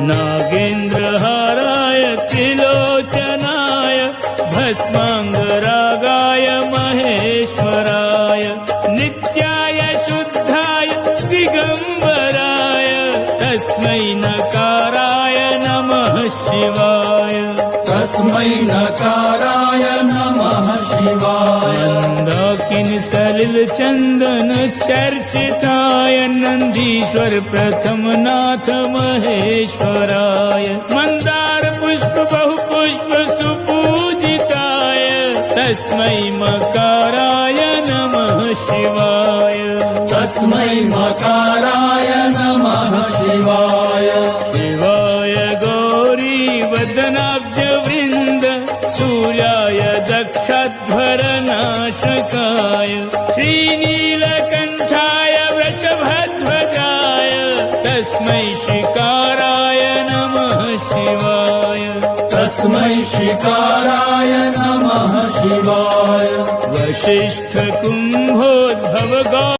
नागेन्द्रहाराय त्रिलोचनाय भस्माङ्गरागाय महेश्वराय नित्याय शुद्धाय दिगम्बराय तस्मै नकाराय नमः शिवाय। तस्मै नकाराय नमः शिवाय। मंदाकिनी सलिल चंदन चर्चिताय नंदीश्वर प्रथम नाथ महेश्वराय मंदार पुष्प बहु पुष्प सुपूजिताय तस्मै मकाराय नमः शिवाय। तस्मै मकाराय नमः शिवाय। शिवाय गौरी वदनाब्ज वृंद सूर्याय दक्षध्वरनाशकाय श्रीनीलकण्ठाय वृषभध्वजाय तस्मै शिकाराय नमः शिवाय। तस्मै शिकाराय नमः शिवाय। वसिष्ठ कुम्भोद्भव